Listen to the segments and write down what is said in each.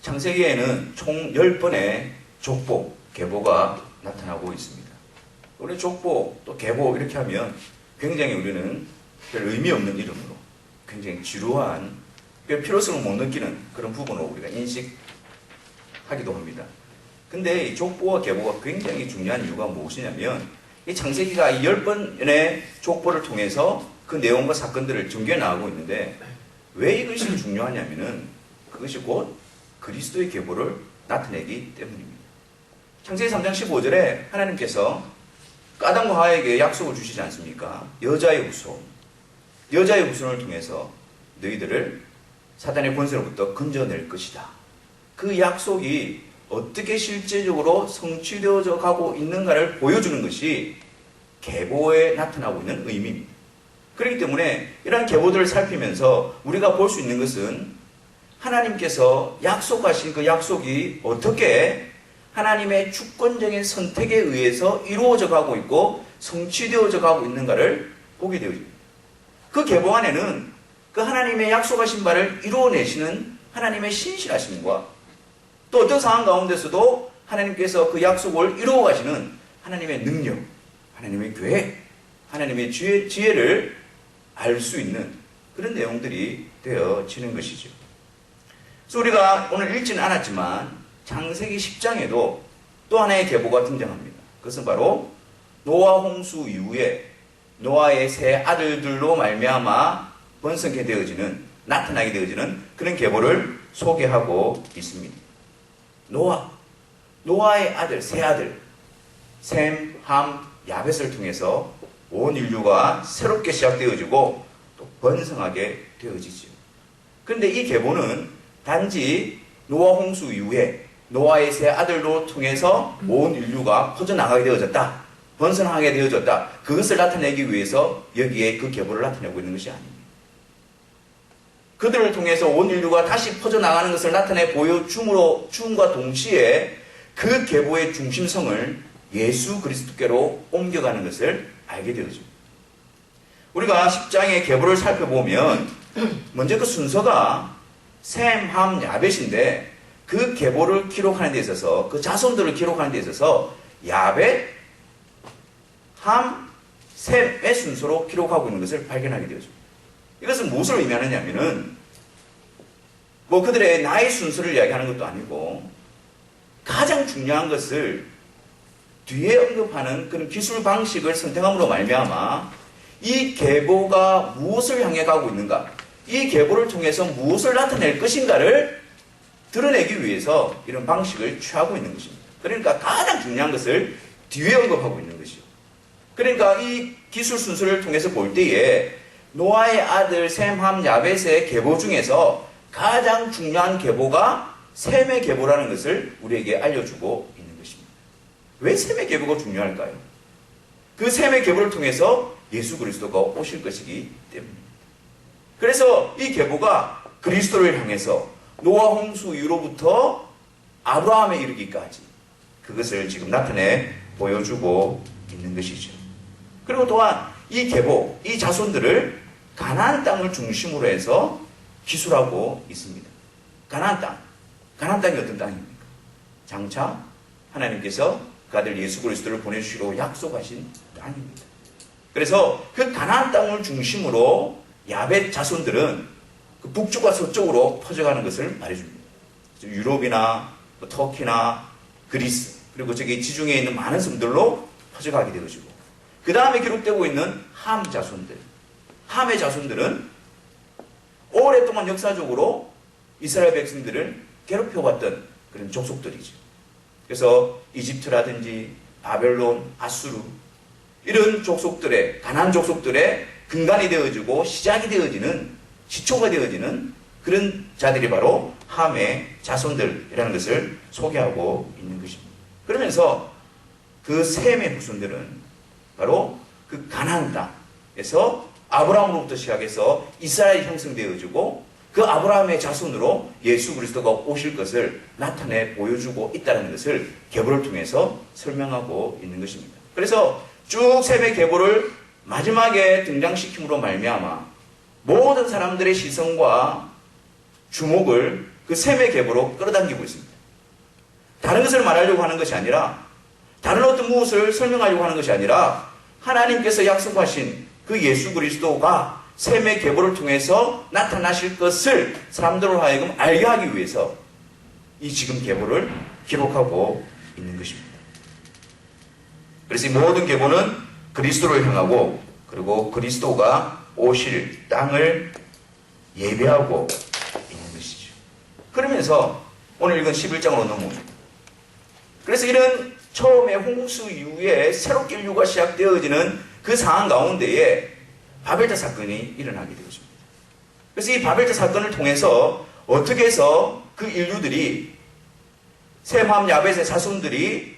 창세기에는 총 10번의 족보, 계보가 나타나고 있습니다. 우리 족보, 또 계보 이렇게 하면 굉장히 우리는 별 의미 없는 이름으로 굉장히 지루한, 별 필요성을 못 느끼는 그런 부분으로 우리가 인식하기도 합니다. 근데 이 족보와 계보가 굉장히 중요한 이유가 무엇이냐면, 이 창세기가 이 10번의 족보를 통해서 그 내용과 사건들을 전개해 나가고 있는데, 왜 이것이 중요하냐면은 그것이 곧 그리스도의 계보를 나타내기 때문입니다. 창세기 3장 15절에 하나님께서 아담과 하와에게 약속을 주시지 않습니까? 여자의 후손을 통해서 너희들을 사단의 권세로부터 건져낼 것이다. 그 약속이 어떻게 실제적으로 성취되어져 가고 있는가를 보여주는 것이 계보에 나타나고 있는 의미입니다. 그렇기 때문에 이러한 계보들을 살피면서 우리가 볼 수 있는 것은 하나님께서 약속하신 그 약속이 어떻게 하나님의 주권적인 선택에 의해서 이루어져 가고 있고 성취되어져 가고 있는가를 보게 되어집니다. 그 계보 안에는 그 하나님의 약속하신 바를 이루어내시는 하나님의 신실하심과 또 어떤 상황 가운데서도 하나님께서 그 약속을 이루어 가시는 하나님의 능력, 하나님의 계획, 하나님의 지혜를 알 수 있는 그런 내용들이 되어지는 것이죠. 그래서 우리가 오늘 읽지는 않았지만 창세기 10장에도 또 하나의 계보가 등장합니다. 그것은 바로 노아 홍수 이후에 노아의 세 아들들로 말미암아 번성케 되어지는, 나타나게 되어지는 그런 계보를 소개하고 있습니다. 노아의 아들, 세 아들 셈, 함, 야벳을 통해서 온 인류가 새롭게 시작되어지고 또 번성하게 되어지죠. 그런데 이 계보는 단지 노아 홍수 이후에 노아의 세 아들로 통해서 온 인류가 퍼져나가게 되어졌다, 번성하게 되어졌다, 그것을 나타내기 위해서 여기에 그 계보를 나타내고 있는 것이 아닙니다. 그들을 통해서 온 인류가 다시 퍼져나가는 것을 나타내 보여줌과 동시에 그 계보의 중심성을 예수 그리스도께로 옮겨가는 것을 알게 되어집니다. 우리가 10장의 계보를 살펴보면 먼저 그 순서가 셈, 함, 야벳인데 그 계보를 기록하는 데 있어서, 그 자손들을 기록하는 데 있어서 야벳, 함, 셈의 순서로 기록하고 있는 것을 발견하게 되어집니다. 이것은 무엇을 의미하느냐면은 그들의 나이 순서를 이야기하는 것도 아니고 가장 중요한 것을 뒤에 언급하는 그런 기술 방식을 선택함으로 말미암아 이 계보가 무엇을 향해 가고 있는가, 이 계보를 통해서 무엇을 나타낼 것인가를 드러내기 위해서 이런 방식을 취하고 있는 것입니다. 그러니까 가장 중요한 것을 뒤에 언급하고 있는 것이죠. 그러니까 이 기술 순서를 통해서 볼 때에 노아의 아들 셈, 함, 야벳의 계보 중에서 가장 중요한 계보가 셈의 계보라는 것을 우리에게 알려주고 있는 것입니다. 왜 셈의 계보가 중요할까요? 그 셈의 계보를 통해서 예수 그리스도가 오실 것이기 때문입니다. 그래서 이 계보가 그리스도를 향해서 노아 홍수 이후로부터 아브라함에 이르기까지 그것을 지금 나타내 보여주고 있는 것이죠. 그리고 또한 이 계보, 이 자손들을 가나안 땅을 중심으로 해서 기술하고 있습니다. 가나안 땅이 어떤 땅입니까? 장차 하나님께서 그 아들 예수 그리스도를 보내주시기로 약속하신 땅입니다. 그래서 그 가나안 땅을 중심으로 야벳 자손들은 그 북쪽과 서쪽으로 퍼져가는 것을 말해줍니다. 유럽이나 터키나 그리스, 그리고 저기 지중해에 있는 많은 섬들로 퍼져가게 되어지고, 그 다음에 기록되고 있는 함 자손들, 함의 자손들은 오랫동안 역사적으로 이스라엘 백성들을 괴롭혀왔던 그런 족속들이죠. 그래서 이집트라든지 바벨론, 아수르 이런 족속들의, 가나안 족속들의 근간이 되어지고 시작이 되어지는, 시초가 되어지는 그런 자들이 바로 함의 자손들이라는 것을 소개하고 있는 것입니다. 그러면서 그 셈의 후손들은 바로 그 가나안 땅에서 아브라함으로부터 시작해서 이스라엘이 형성되어지고 그 아브라함의 자손으로 예수 그리스도가 오실 것을 나타내 보여주고 있다는 것을 계보를 통해서 설명하고 있는 것입니다. 그래서 쭉 셈의 계보를 마지막에 등장시킴으로 말미암아 모든 사람들의 시선과 주목을 그 셈의 계보로 끌어당기고 있습니다. 다른 것을 말하려고 하는 것이 아니라, 다른 어떤 무엇을 설명하려고 하는 것이 아니라, 하나님께서 약속하신 그 예수 그리스도가 셈의 계보를 통해서 나타나실 것을 사람들로 하여금 알게 하기 위해서 이 지금 계보를 기록하고 있는 것입니다. 그래서 이 모든 계보는 그리스도를 향하고, 그리고 그리스도가 오실 땅을 예배하고 있는 것이죠. 그러면서 오늘 읽은 11장으로 넘어옵니다. 그래서 이런 처음에 홍수 이후에 새롭게 인류가 시작되어지는 그 상황 가운데에 바벨탑 사건이 일어나게 되었습니다. 그래서 이 바벨탑 사건을 통해서 어떻게 해서 그 인류들이, 셈함 야벳의 자손들이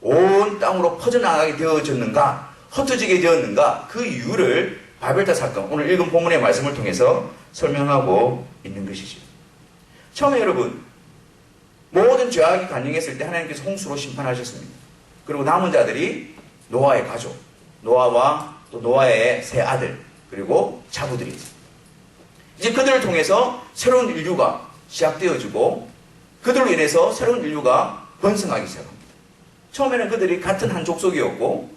온 땅으로 퍼져나가게 되어졌는가, 흩어지게 되었는가, 그 이유를 바벨탑 사건, 오늘 읽은 본문의 말씀을 통해서 설명하고 있는 것이죠. 처음에 여러분, 모든 죄악이 간영했을 때 하나님께서 홍수로 심판하셨습니다. 그리고 남은 자들이 노아의 가족, 노아와 또 노아의 세 아들, 그리고 자부들이 있습니다. 이제 그들을 통해서 새로운 인류가 시작되어지고, 그들로 인해서 새로운 인류가 번성하기 시작합니다. 처음에는 그들이 같은 한 족속이었고,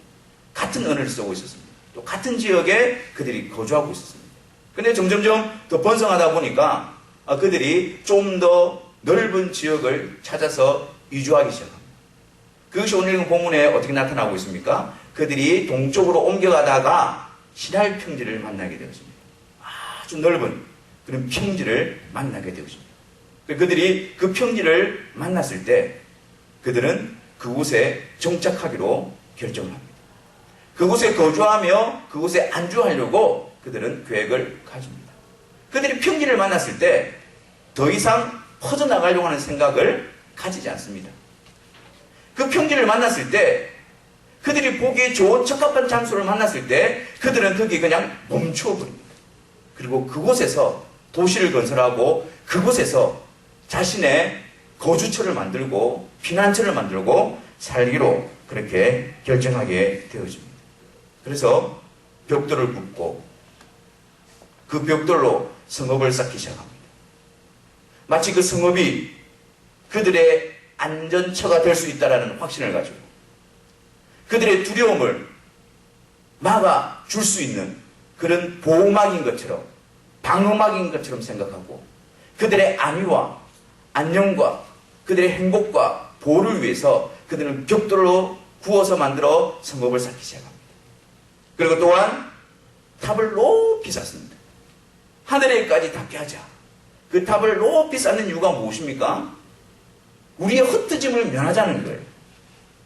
같은 언어를 쓰고 있었습니다. 또 같은 지역에 그들이 거주하고 있었습니다. 근데 점점점 더 번성하다 보니까 그들이 좀 더 넓은 지역을 찾아서 이주하기 시작합니다. 그것이 오늘 읽은 본문에 어떻게 나타나고 있습니까? 그들이 동쪽으로 옮겨가다가 시날 평지를 만나게 되었습니다. 아주 넓은 그런 평지를 만나게 되었습니다. 그들이 그 평지를 만났을 때 그들은 그곳에 정착하기로 결정을 합니다. 그곳에 거주하며 그곳에 안주하려고 그들은 계획을 가집니다. 그들이 평지를 만났을 때 더 이상 퍼져나가려고 하는 생각을 가지지 않습니다. 그 평지를 만났을 때, 그들이 보기에 좋은 적합한 장소를 만났을 때 그들은 거기 그냥 멈춰버립니다. 그리고 그곳에서 도시를 건설하고 그곳에서 자신의 거주처를 만들고 피난처를 만들고 살기로 그렇게 결정하게 되어집니다. 그래서 벽돌을 붓고 그 벽돌로 성읍을 쌓기 시작합니다. 마치 그 성읍이 그들의 안전처가 될 수 있다는 확신을 가지고 그들의 두려움을 막아줄 수 있는 그런 보호막인 것처럼, 방어막인 것처럼 생각하고 그들의 안위와 안녕과 그들의 행복과 보호를 위해서 그들은 벽돌로 구워서 만들어 성읍을 쌓기 시작합니다. 그리고 또한 탑을 높이 쌓습니다. 하늘에까지 닿게 하자. 그 탑을 높이 쌓는 이유가 무엇입니까? 우리의 흩어짐을 면하자는 거예요.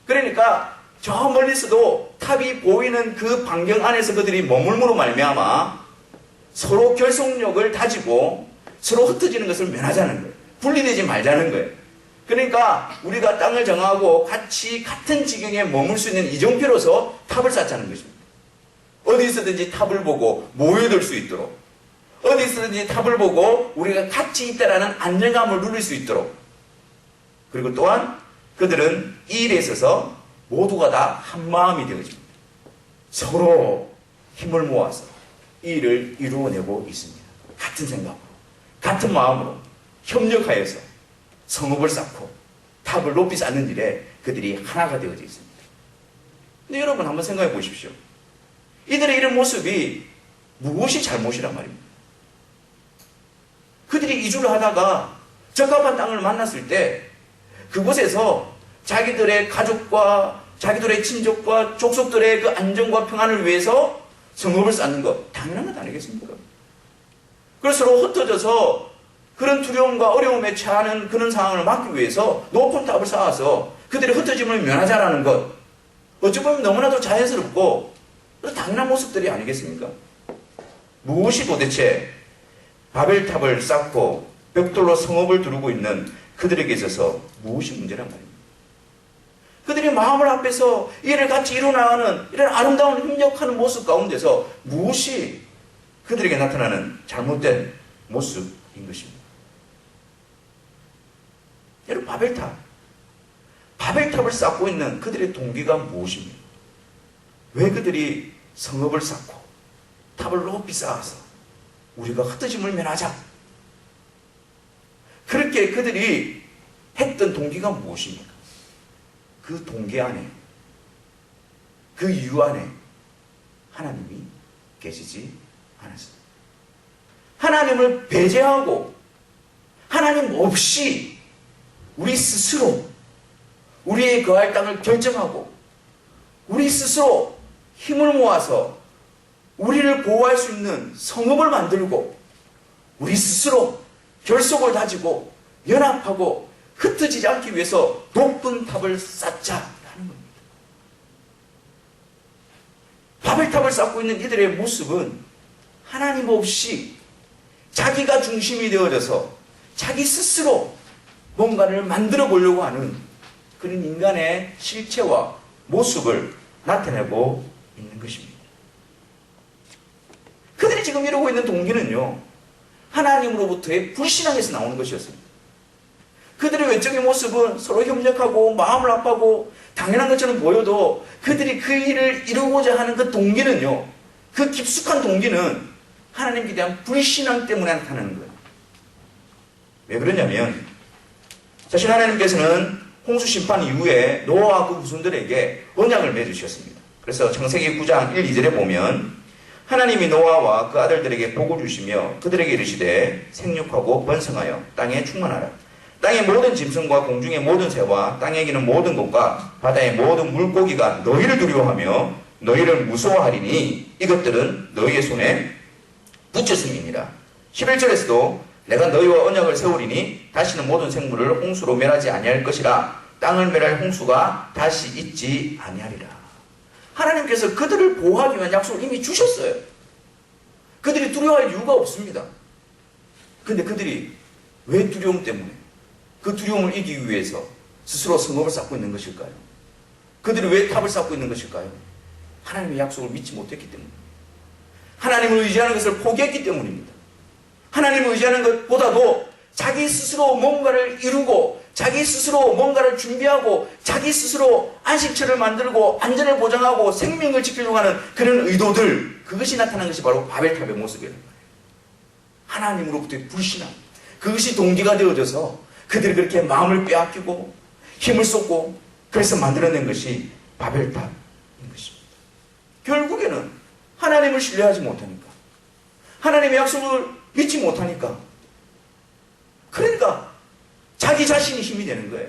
그러니까 저 멀리서도 탑이 보이는 그 반경 안에서 그들이 머물므로 말미암아 서로 결속력을 다지고 서로 흩어지는 것을 면하자는 거예요. 분리되지 말자는 거예요. 그러니까 우리가 땅을 정하고 같이 같은 지경에 머물 수 있는 이정표로서 탑을 쌓자는 것입니다. 어디서든지 탑을 보고 모여들 수 있도록, 어디서든지 탑을 보고 우리가 같이 있다라는 안정감을 누릴 수 있도록. 그리고 또한 그들은 이 일에 있어서 모두가 다 한마음이 되어집니다. 서로 힘을 모아서 이 일을 이루어내고 있습니다. 같은 생각으로, 같은 마음으로 협력하여서 성읍을 쌓고 탑을 높이 쌓는 일에 그들이 하나가 되어져 있습니다. 근데 여러분 한번 생각해 보십시오. 이들의 이런 모습이 무엇이 잘못이란 말입니다. 그들이 이주를 하다가 적합한 땅을 만났을 때 그곳에서 자기들의 가족과 자기들의 친족과 족속들의 그 안정과 평안을 위해서 성읍을 쌓는 것 당연한 것 아니겠습니까? 그래서 서로 흩어져서 그런 두려움과 어려움에 처하는 그런 상황을 막기 위해서 높은 탑을 쌓아서 그들의 흩어짐을 면하자라는 것, 어찌 보면 너무나도 자연스럽고 당연한 모습들이 아니겠습니까? 무엇이 도대체 바벨탑을 쌓고 벽돌로 성읍을 두르고 있는 그들에게 있어서 무엇이 문제란 말입니다. 그들이 마음을 합해서 이를 같이 이루어나가는 이런 아름다운 협력하는 모습 가운데서 무엇이 그들에게 나타나는 잘못된 모습인 것입니다. 여러분, 바벨탑을 쌓고 있는 그들의 동기가 무엇입니까? 왜 그들이 성읍을 쌓고 탑을 높이 쌓아서 우리가 흩어짐을 면하자, 그렇게 그들이 했던 동기가 무엇입니까? 그 동기 안에, 그 이유 안에 하나님이 계시지 않았습니다. 하나님을 배제하고 하나님 없이 우리 스스로 우리의 거할 땅을 결정하고 우리 스스로 힘을 모아서 우리를 보호할 수 있는 성읍을 만들고 우리 스스로 결속을 다지고 연합하고 흩어지지 않기 위해서 높은 탑을 쌓자라는 겁니다. 바벨탑을 쌓고 있는 이들의 모습은 하나님 없이 자기가 중심이 되어져서 자기 스스로 뭔가를 만들어 보려고 하는 그런 인간의 실체와 모습을 나타내고 있는 것입니다. 그들이 지금 이루고 있는 동기는요, 하나님으로부터의 불신앙에서 나오는 것이었습니다. 그들의 외적인 모습은 서로 협력하고 마음을 합하고 당연한 것처럼 보여도 그들이 그 일을 이루고자 하는 그 동기는요, 그 깊숙한 동기는 하나님께 대한 불신앙 때문에 나타나는 거예요. 왜 그러냐면 사실 하나님께서는 홍수 심판 이후에 노아와 그 후손들에게 언약을 맺으셨습니다. 그래서 창세기 9장 1, 2절에 보면 하나님이 노아와 그 아들들에게 복을 주시며 그들에게 이르시되 생육하고 번성하여 땅에 충만하라. 땅의 모든 짐승과 공중의 모든 새와 땅에 기는 모든 것과 바다의 모든 물고기가 너희를 두려워하며 너희를 무서워하리니 이것들은 너희의 손에 붙였음이니라. 11절에서도 내가 너희와 언약을 세우리니 다시는 모든 생물을 홍수로 멸하지 아니할 것이라. 땅을 멸할 홍수가 다시 있지 아니하리라. 하나님께서 그들을 보호하기 위한 약속을 이미 주셨어요. 그들이 두려워할 이유가 없습니다. 근데 그들이 왜 두려움 때문에 그 두려움을 이기기 위해서 스스로 성읍을 쌓고 있는 것일까요? 그들이 왜 탑을 쌓고 있는 것일까요? 하나님의 약속을 믿지 못했기 때문입니다. 하나님을 의지하는 것을 포기했기 때문입니다. 하나님을 의지하는 것보다도 자기 스스로 뭔가를 이루고 자기 스스로 뭔가를 준비하고 자기 스스로 안식처를 만들고 안전을 보장하고 생명을 지키려고 하는 그런 의도들, 그것이 나타난 것이 바로 바벨탑의 모습이라는 거예요. 하나님으로부터의 불신앙, 그것이 동기가 되어져서 그들이 그렇게 마음을 빼앗기고 힘을 쏟고 그래서 만들어낸 것이 바벨탑인 것입니다. 결국에는 하나님을 신뢰하지 못하니까, 하나님의 약속을 믿지 못하니까, 그러니까 자기 자신이 힘이 되는 거예요.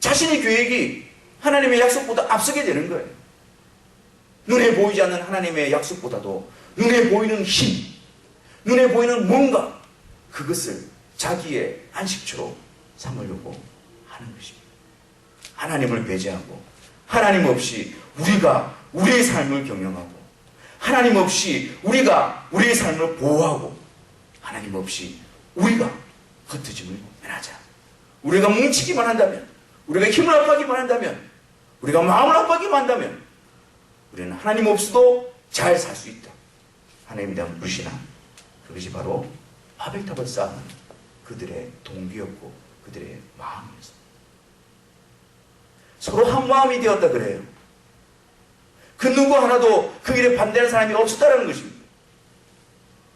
자신의 계획이 하나님의 약속보다 앞서게 되는 거예요. 눈에 보이지 않는 하나님의 약속보다도 눈에 보이는 힘, 눈에 보이는 뭔가, 그것을 자기의 안식처로 삼으려고 하는 것입니다. 하나님을 배제하고 하나님 없이 우리가 우리의 삶을 경영하고 하나님 없이 우리가 우리의 삶을 보호하고 하나님 없이 우리가 흩어짐을 면하자. 우리가 뭉치기만 한다면, 우리가 힘을 합하기만 한다면, 우리가 마음을 합하기만 한다면 우리는 하나님 없이도 잘 살 수 있다. 하나님에 대한 불신앙, 그것이 바로 바벨탑을 쌓는 그들의 동기였고 그들의 마음이었습니다. 서로 한 마음이 되었다 그래요. 그 누구 하나도 그 일에 반대하는 사람이 없었다는 것입니다.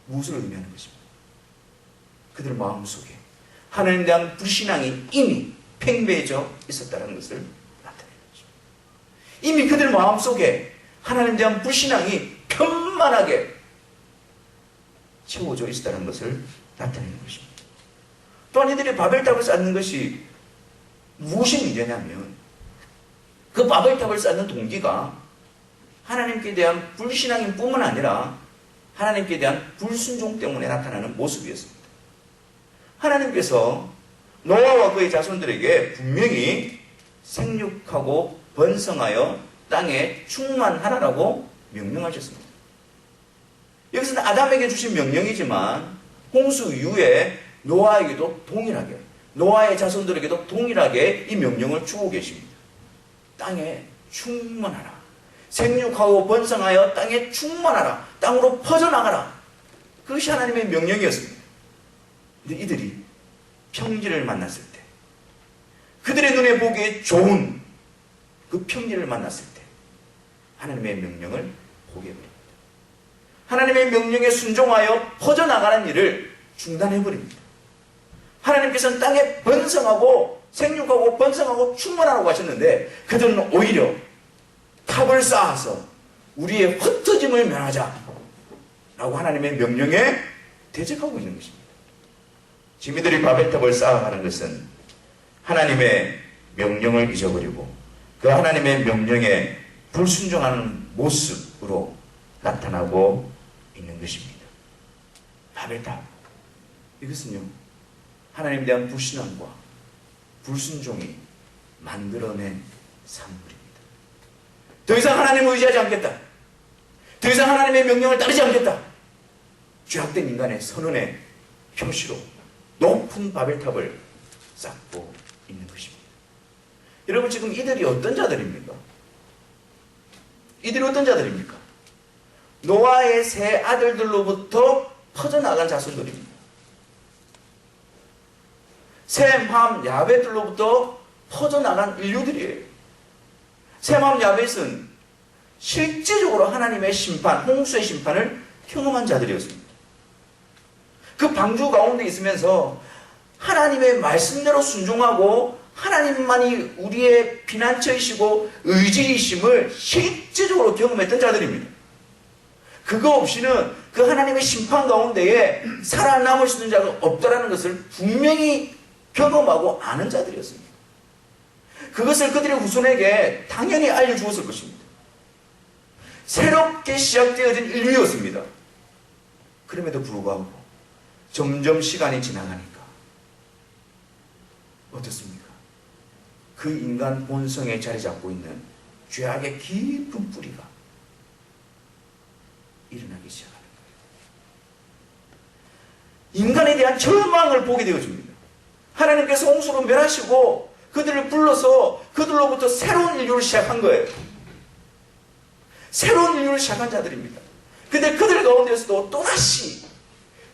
무엇을 의미하는 것입니까? 그들 마음속에 하나님에 대한 불신앙이 이미 팽배해져 있었다는 것을 나타내는 것입니다. 이미 그들 마음속에 하나님에 대한 불신앙이 편만하게 채워져 있었다는 것을 나타내는 것입니다. 또한 이들이 바벨탑을 쌓는 것이 무엇이 문제냐면 그 바벨탑을 쌓는 동기가 하나님께 대한 불신앙인 뿐만 아니라 하나님께 대한 불순종 때문에 나타나는 모습이었습니다. 하나님께서 노아와 그의 자손들에게 분명히 생육하고 번성하여 땅에 충만하라고 명령하셨습니다. 여기서는 아담에게 주신 명령이지만 홍수 이후에 노아에게도 동일하게, 노아의 자손들에게도 동일하게 이 명령을 주고 계십니다. 땅에 충만하라. 생육하고 번성하여 땅에 충만하라. 땅으로 퍼져나가라. 그것이 하나님의 명령이었습니다. 근데 이들이 평지를 만났을 때, 그들의 눈에 보기에 좋은 그 평지를 만났을 때 하나님의 명령을 포기해버립니다. 하나님의 명령에 순종하여 퍼져나가는 일을 중단해버립니다. 하나님께서는 땅에 번성하고 생육하고 번성하고 충만하라고 하셨는데 그들은 오히려 탑을 쌓아서 우리의 흩어짐을 면하자 라고 하나님의 명령에 대적하고 있는 것입니다. 지금 이들이 바벨탑을 쌓아가는 것은 하나님의 명령을 잊어버리고 그 하나님의 명령에 불순종하는 모습으로 나타나고 있는 것입니다. 바벨탑, 이것은요 하나님에 대한 불신앙과 불순종이 만들어낸 산물입니다. 더 이상 하나님을 의지하지 않겠다. 더 이상 하나님의 명령을 따르지 않겠다. 죄악된 인간의 선언의 표시로 높은 바벨탑을 쌓고 있는 것입니다. 여러분, 지금 이들이 어떤 자들입니까? 이들이 어떤 자들입니까? 노아의 세 아들들로부터 퍼져나간 자손들입니다. 셈, 함, 야벳들로부터 퍼져나간 인류들이에요. 셈, 함, 야벳은 실제적으로 하나님의 심판, 홍수의 심판을 경험한 자들이었습니다. 그 방주 가운데 있으면서 하나님의 말씀대로 순종하고 하나님만이 우리의 피난처이시고 의지이심을 실제적으로 경험했던 자들입니다. 그거 없이는 그 하나님의 심판 가운데에 살아남을 수 있는 자가 없다라는 것을 분명히 경험하고 아는 자들이었습니다. 그것을 그들의 후손에게 당연히 알려주었을 것입니다. 새롭게 시작되어진 인류였습니다. 그럼에도 불구하고 점점 시간이 지나가니까 어떻습니까? 그 인간 본성에 자리 잡고 있는 죄악의 깊은 뿌리가 일어나기 시작하는 거예요. 인간에 대한 절망을 보게 되어집니다. 하나님께서 홍수로 멸하시고 그들을 불러서 그들로부터 새로운 인류를 시작한 거예요. 새로운 인류를 시작한 자들입니다. 근데 그들 가운데서도 또다시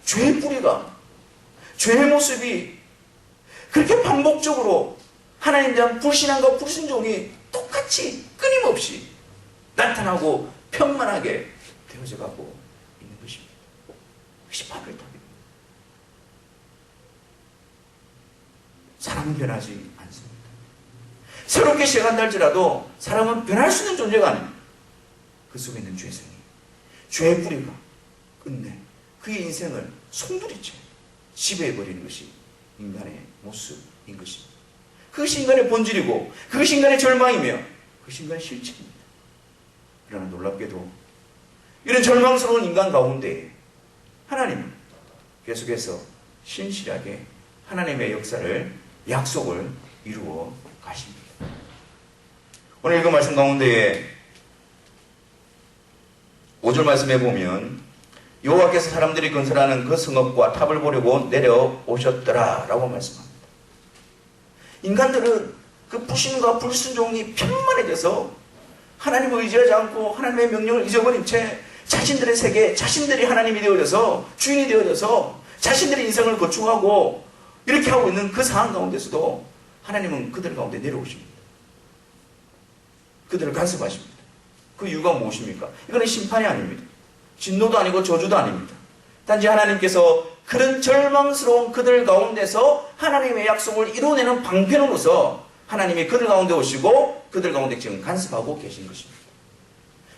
죄의 뿌리가, 죄의 모습이 그렇게 반복적으로 하나님에 대한 불신앙과 불순종이 똑같이 끊임없이 나타나고 평만하게 되어져 가고 있는 것입니다. 그것이 바벨탑입니다. 사람은 변하지 않습니다. 새롭게 시작한다 할지라도 사람은 변할 수 있는 존재가 아닙니다. 그 속에 있는 죄성이, 죄의 뿌리가 끝내 그의 인생을 송두리째 지배해버리는 것이 인간의 모습인 것입니다. 그것이 인간의 본질이고 그것이 인간의 절망이며 그것이 인간의 실체입니다. 그러나 놀랍게도 이런 절망스러운 인간 가운데 하나님은 계속해서 신실하게 하나님의 역사를, 약속을 이루어 가십니다. 오늘 읽은 말씀 가운데에 5절 말씀에 보면 여호와께서 사람들이 건설하는 그 성읍과 탑을 보려고 내려오셨더라 라고 말씀합니다. 인간들은 그 불신과 불순종이 편만해져서 하나님을 의지하지 않고 하나님의 명령을 잊어버린 채 자신들의 세계, 자신들이 하나님이 되어져서 주인이 되어져서 자신들의 인생을 거축하고 이렇게 하고 있는 그 상황 가운데서도 하나님은 그들 가운데 내려오십니다. 그들을 간섭하십니다. 그 이유가 무엇입니까? 이거는 심판이 아닙니다. 진노도 아니고 저주도 아닙니다. 단지 하나님께서 그런 절망스러운 그들 가운데서 하나님의 약속을 이루어내는 방편으로서 하나님이 그들 가운데 오시고 그들 가운데 지금 간섭하고 계신 것입니다.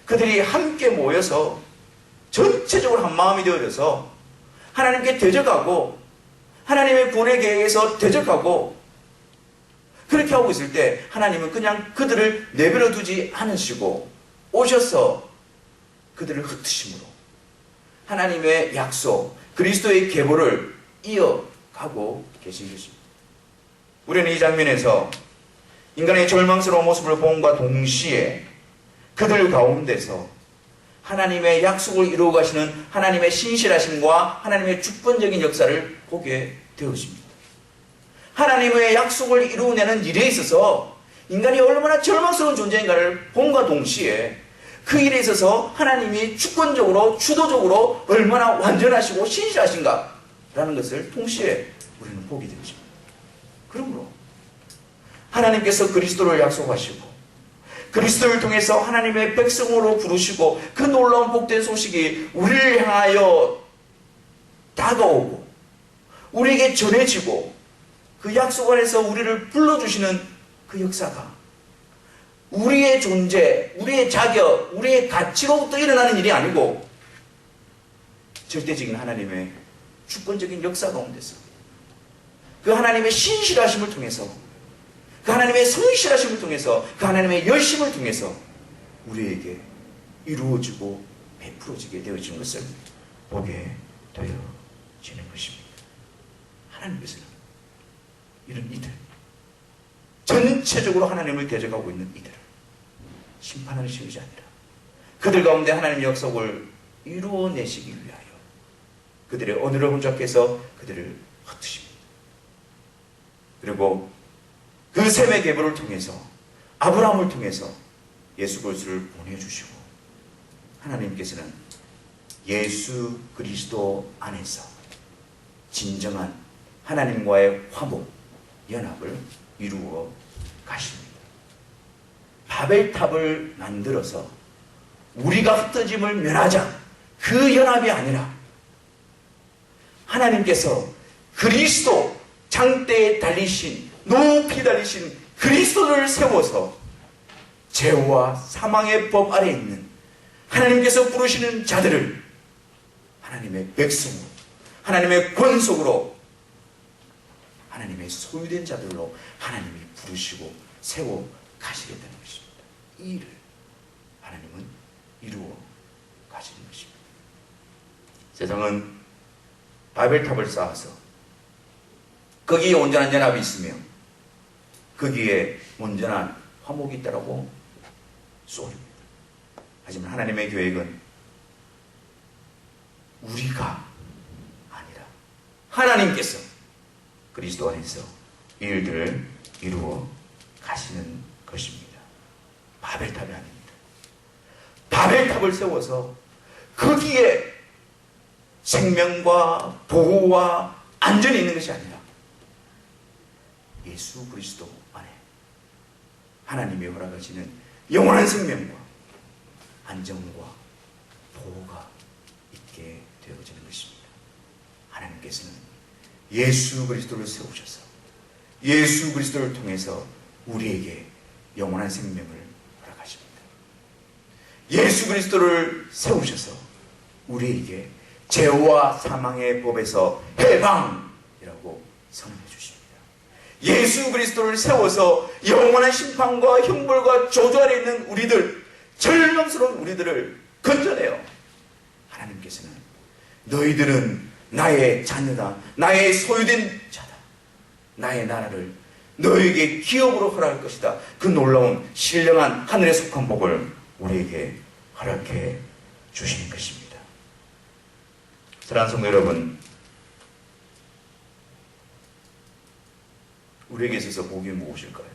그들이 함께 모여서 전체적으로 한 마음이 되어져서 하나님께 대적하고 하나님의 구원의 계획에서 대적하고 그렇게 하고 있을 때 하나님은 그냥 그들을 내버려 두지 않으시고 오셔서 그들을 흩으심으로 하나님의 약속, 그리스도의 계보를 이어가고 계신 것입니다. 우리는 이 장면에서 인간의 절망스러운 모습을 본과 동시에 그들 가운데서 하나님의 약속을 이루어 가시는 하나님의 신실하심과 하나님의 주권적인 역사를 보게 되었습니다. 하나님의 약속을 이루어내는 일에 있어서 인간이 얼마나 절망스러운 존재인가를 본과 동시에 그 일에 있어서 하나님이 주권적으로 주도적으로 얼마나 완전하시고 신실하신가라는 것을 동시에 우리는 보게 되었습니다. 그러므로 하나님께서 그리스도를 약속하시고 그리스도를 통해서 하나님의 백성으로 부르시고 그 놀라운 복된 소식이 우리를 향하여 다가오고 우리에게 전해지고 그 약속 안에서 우리를 불러주시는 그 역사가 우리의 존재, 우리의 자격, 우리의 가치로부터 일어나는 일이 아니고 절대적인 하나님의 주권적인 역사 가운데서 그 하나님의 신실하심을 통해서 그 하나님의 성실하심을 통해서 그 하나님의 열심을 통해서 우리에게 이루어지고 베풀어지게 되어지는 것을 보게 되어지는 것입니다. 하나님께서는 이런 이들, 전체적으로 하나님을 대적하고 있는 이들을 심판을 씌우지 아니라 그들 가운데 하나님의 역사를 이루어내시기 위하여 그들의 언어를 혼잡해서 그들을 흩으십니다. 그리고 그 셈의 계보를 통해서 아브라함을 통해서 예수 그리스도를 보내주시고 하나님께서는 예수 그리스도 안에서 진정한 하나님과의 화목, 연합을 이루어 가십니다. 바벨탑을 만들어서 우리가 흩어짐을 면하자 그 연합이 아니라 하나님께서 그리스도 장대에 달리신 높이 달리신 그리스도를 세워서 죄와 사망의 법 아래 있는 하나님께서 부르시는 자들을 하나님의 백성으로 하나님의 권속으로 하나님의 소유된 자들로 하나님이 부르시고 세워 가시게 되는 것입니다. 이 일을 하나님은 이루어 가시는 것입니다. 세상은 바벨탑을 쌓아서 거기에 온전한 연합이 있으며 거기에 온전한 화목이 있다라고 쏘립니다. 하지만 하나님의 계획은 우리가 아니라 하나님께서 그리스도 안에서 이 일들을 이루어 가시는 것입니다. 바벨탑이 아닙니다. 바벨탑을 세워서 거기에 생명과 보호와 안전이 있는 것이 아니라 예수 그리스도 안에 하나님이 허락하시는 영원한 생명과 안정과 보호가 있게 되어지는 것입니다. 하나님께서는 예수 그리스도를 세우셔서 예수 그리스도를 통해서 우리에게 영원한 생명을 허락하십니다. 예수 그리스도를 세우셔서 우리에게 죄와 사망의 법에서 해방이라고 선언해 주십니다. 예수 그리스도를 세워서 영원한 심판과 형벌과 저주 아래 있는 우리들, 절망스러운 우리들을 건져내요. 하나님께서는 너희들은 나의 자녀다, 나의 소유된 자다, 나의 나라를 너희에게 기업으로 허락할 것이다. 그 놀라운 신령한 하늘에 속한 복을 우리에게 허락해 주시는 것입니다. 사랑하는 성도 여러분, 우리에게 있어서 복이 무엇일까요?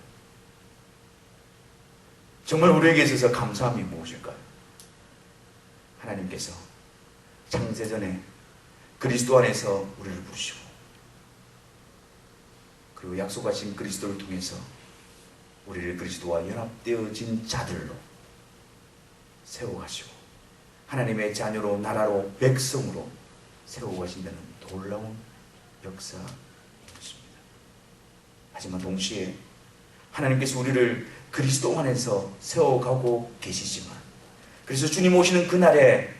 정말 우리에게 있어서 감사함이 무엇일까요? 하나님께서 창세전에 그리스도 안에서 우리를 부르시고 그리고 약속하신 그리스도를 통해서 우리를 그리스도와 연합되어진 자들로 세워가시고 하나님의 자녀로, 나라로, 백성으로 세워가신다는 놀라운 역사인 것입니다. 하지만 동시에 하나님께서 우리를 그리스도 안에서 세워가고 계시지만 그래서 주님 오시는 그날에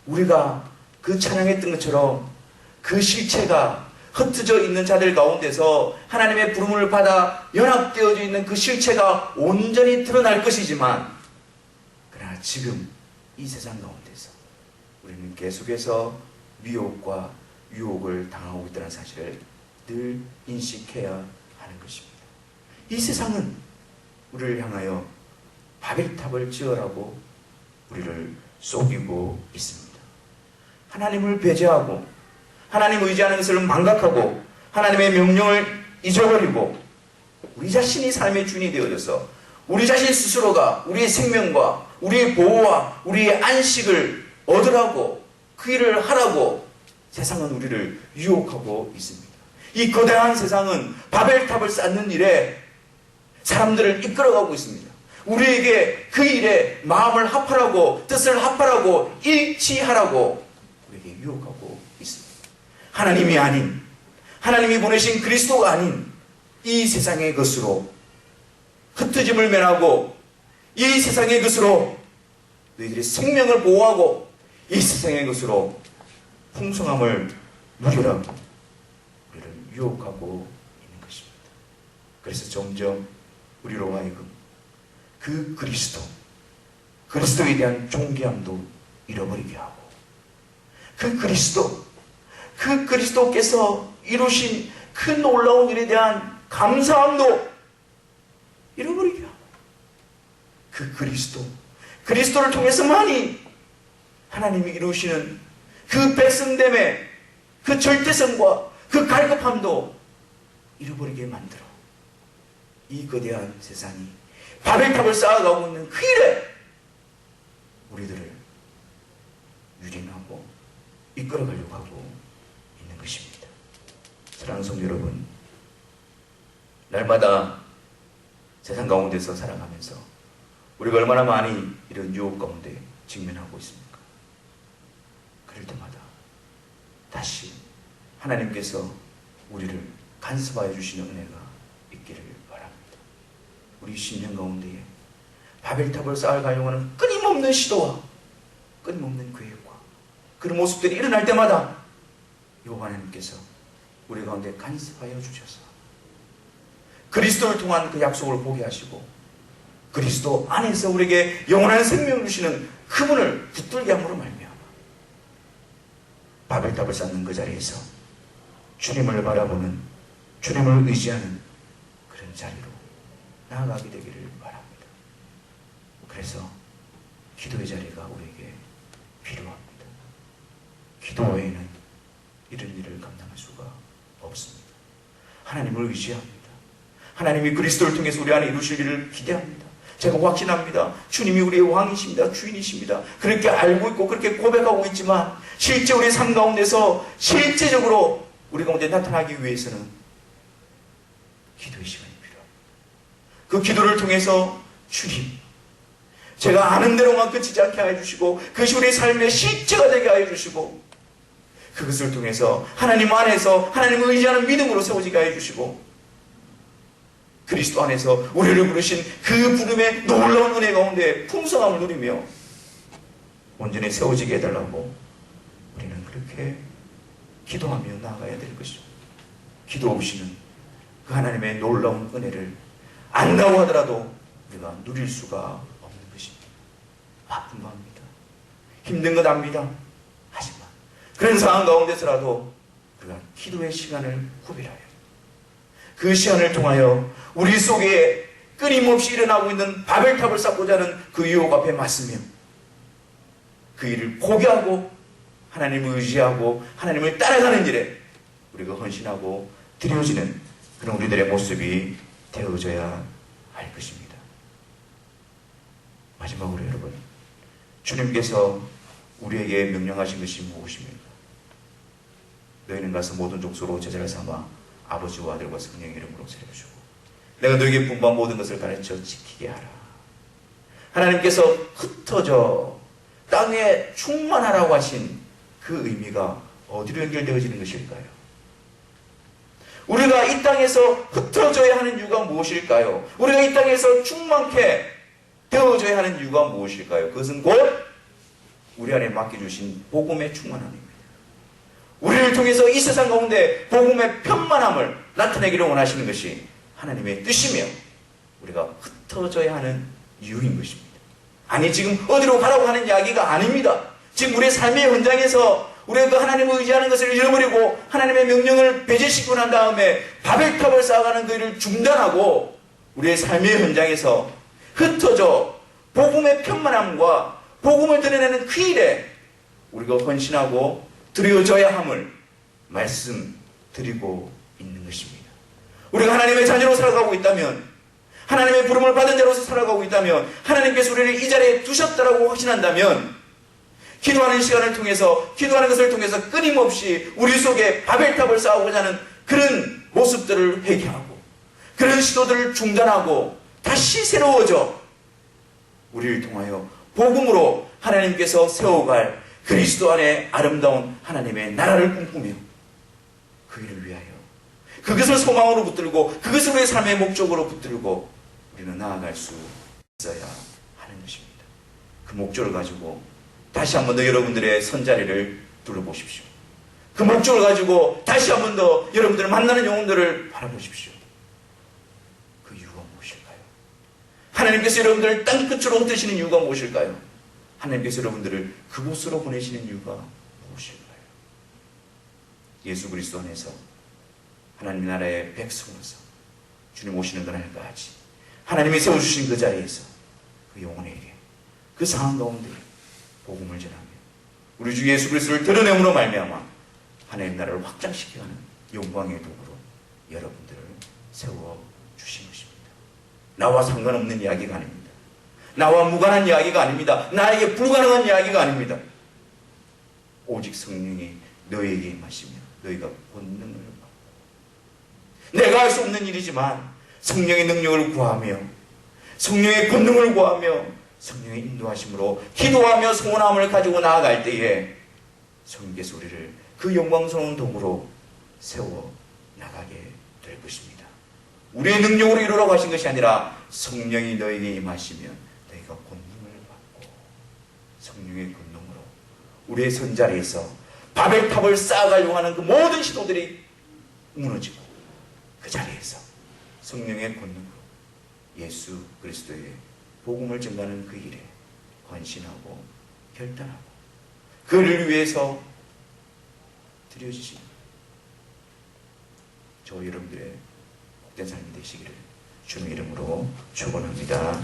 우리가 그 찬양했던 것처럼 그 실체가 흩어져 있는 자들 가운데서 하나님의 부름을 받아 연합되어져 있는 그 실체가 온전히 드러날 것이지만 그러나 지금 이 세상 가운데서 우리는 계속해서 미혹과 유혹을 당하고 있다는 사실을 늘 인식해야 하는 것입니다. 이 세상은 우리를 향하여 바벨탑을 지으라고 우리를 속이고 있습니다. 하나님을 배제하고 하나님 의지하는 것을 망각하고 하나님의 명령을 잊어버리고 우리 자신이 삶의 주인이 되어져서 우리 자신 스스로가 우리의 생명과 우리의 보호와 우리의 안식을 얻으라고 그 일을 하라고 세상은 우리를 유혹하고 있습니다. 이 거대한 세상은 바벨탑을 쌓는 일에 사람들을 이끌어가고 있습니다. 우리에게 그 일에 마음을 합하라고, 뜻을 합하라고, 일치하라고 우리에게 유혹하고 있습니다. 하나님이 아닌 하나님이 보내신 그리스도가 아닌 이 세상의 것으로 흩어짐을 면하고 이 세상의 것으로 너희들의 생명을 보호하고 이 세상의 것으로 풍성함을 누려라 우리를 유혹하고 있는 것입니다. 그래서 점점 우리로 하여금 그 그리스도에 대한 존귀함도 잃어버리게 하고 그 그리스도께서 이루신 그 놀라운 일에 대한 감사함도 잃어버리게 하고 그 그리스도를 통해서만이 하나님이 이루시는 그 백성됨의 그 절대성과 그 갈급함도 잃어버리게 만들어 이 거대한 세상이 바벨탑을 쌓아가고 있는 그 일에 우리들을 유린하고 이끌어가려고 하고 있는 것입니다. 사랑하는 성도 여러분, 날마다 세상 가운데서 살아가면서 우리가 얼마나 많이 이런 유혹 가운데 직면하고 있습니까? 그럴 때마다 다시 하나님께서 우리를 간섭하여 주시는 은혜가 있기를 바랍니다. 우리 심령 가운데에 바벨탑을 쌓아가려고 하는 끊임없는 시도와 끊임없는 계획과 그런 모습들이 일어날 때마다 여호와 하나님께서 우리 가운데 간섭하여 주셔서 그리스도를 통한 그 약속을 보게 하시고 그리스도 안에서 우리에게 영원한 생명을 주시는 그분을 붙들게 함으로 말미암아 바벨탑을 쌓는 그 자리에서 주님을 바라보는 주님을 의지하는 그런 자리로 나아가게 되기를 바랍니다. 그래서 기도의 자리가 우리에게 필요합니다. 기도 외에는 이런 일을 감당할 수가 없습니다. 하나님을 의지합니다. 하나님이 그리스도를 통해서 우리 안에 이루실 일을 기대합니다. 제가 확신합니다. 주님이 우리의 왕이십니다. 주인이십니다. 그렇게 알고 있고 그렇게 고백하고 있지만 실제 우리 삶 가운데서 실제적으로 우리 가운데 나타나기 위해서는 기도의 시간이 필요합니다. 그 기도를 통해서 주님, 제가 아는 대로만 그치지 않게 하여 주시고 그것이 우리 삶의 실제가 되게 하여 주시고 그것을 통해서 하나님 안에서 하나님을 의지하는 믿음으로 세워지게 하여 주시고 그리스도 안에서 우리를 부르신 그 부름의 놀라운 은혜 가운데 풍성함을 누리며 온전히 세워지게 해달라고 우리는 그렇게 기도하며 나아가야 될 것이죠. 기도 없이는 그 하나님의 놀라운 은혜를 안다고 하더라도 우리가 누릴 수가 없는 것입니다. 아픈 거 압니다. 힘든 것 압니다. 하지만 그런 상황 가운데서라도 우리가 기도의 시간을 구별하여 그 시간을 통하여 우리 속에 끊임없이 일어나고 있는 바벨탑을 쌓고자 하는 그 유혹 앞에 맞으며 그 일을 포기하고 하나님을 의지하고 하나님을 따라가는 일에 우리가 헌신하고 드려지는 그런 우리들의 모습이 되어져야 할 것입니다. 마지막으로 여러분, 주님께서 우리에게 명령하신 것이 무엇입니까? 너희는 가서 모든 족속으로 제자를 삼아 아버지와 아들과 성령의 이름으로 세례주고 내가 너에게 분부한 모든 것을 가르쳐 지키게 하라. 하나님께서 흩어져 땅에 충만하라고 하신 그 의미가 어디로 연결되어지는 것일까요? 우리가 이 땅에서 흩어져야 하는 이유가 무엇일까요? 우리가 이 땅에서 충만케 되어져야 하는 이유가 무엇일까요? 그것은 곧 우리 안에 맡겨주신 복음의 충만함입니다. 우리를 통해서 이 세상 가운데 복음의 편만함을 나타내기를 원하시는 것이 하나님의 뜻이며 우리가 흩어져야 하는 이유인 것입니다. 아니 지금 어디로 가라고 하는 이야기가 아닙니다. 지금 우리의 삶의 현장에서 우리가 그 하나님을 의지하는 것을 잃어버리고 하나님의 명령을 배제시키고 난 다음에 바벨탑을 쌓아가는 그 일을 중단하고 우리의 삶의 현장에서 흩어져 복음의 편만함과 복음을 드러내는 그 일에 우리가 헌신하고 드려져야 함을 말씀드리고 있는 것입니다. 우리가 하나님의 자녀로 살아가고 있다면 하나님의 부름을 받은 자로서 살아가고 있다면 하나님께서 우리를 이 자리에 두셨다라고 확신한다면 기도하는 시간을 통해서 기도하는 것을 통해서 끊임없이 우리 속에 바벨탑을 쌓아오고자 하는 그런 모습들을 회개하고 그런 시도들을 중단하고 다시 새로워져 우리를 통하여 복음으로 하나님께서 세워갈 그리스도 안에 아름다운 하나님의 나라를 꿈꾸며 그 일을 위하여 그것을 소망으로 붙들고 그것을 우리의 삶의 목적으로 붙들고 우리는 나아갈 수 있어야 하는 것입니다. 그 목적을 가지고 다시 한 번 더 여러분들의 선자리를 둘러보십시오. 그 목적을 가지고 다시 한 번 더 여러분들을 만나는 영혼들을 바라보십시오. 그 이유가 무엇일까요? 하나님께서 여러분들을 땅끝으로 흩으시는 이유가 무엇일까요? 하나님께서 여러분들을 그곳으로 보내시는 이유가 무엇일까요? 예수 그리스도 안에서 하나님 나라의 백성으로서 주님 오시는 그날까지 하나님이 세워주신 그 자리에서 그 영혼에게 그 상황 가운데 복음을 전하며 우리 주 예수 그리스도를 드러냄으로 말미암아 하나님 나라를 확장시켜가는 영광의 도구로 여러분들을 세워주신 것입니다. 나와 상관없는 이야기가 아닙니다. 나와 무관한 이야기가 아닙니다. 나에게 불가능한 이야기가 아닙니다. 오직 성령이 너에게 임하시며 너희가 권능을 받고 내가 할 수 없는 일이지만 성령의 능력을 구하며 성령의 권능을 구하며 성령의 인도하심으로 기도하며 소원함을 가지고 나아갈 때에 성령께서 우리를 그 영광스러운 도구로 세워 나가게 될 것입니다. 우리의 능력으로 이루라고 하신 것이 아니라 성령이 너에게 임하시면 너희가 권능을 받고 성령의 권능으로 우리의 선자리에서 바벨탑을 쌓아가려고 하는 그 모든 시도들이 무너지고 그 자리에서 성령의 권능으로 예수 그리스도의 복음을 전가하는 그 일에 헌신하고 결단하고 그를 위해서 드려지신 저 여러분들의 복된 삶이 되시기를 주님의 이름으로 축원합니다.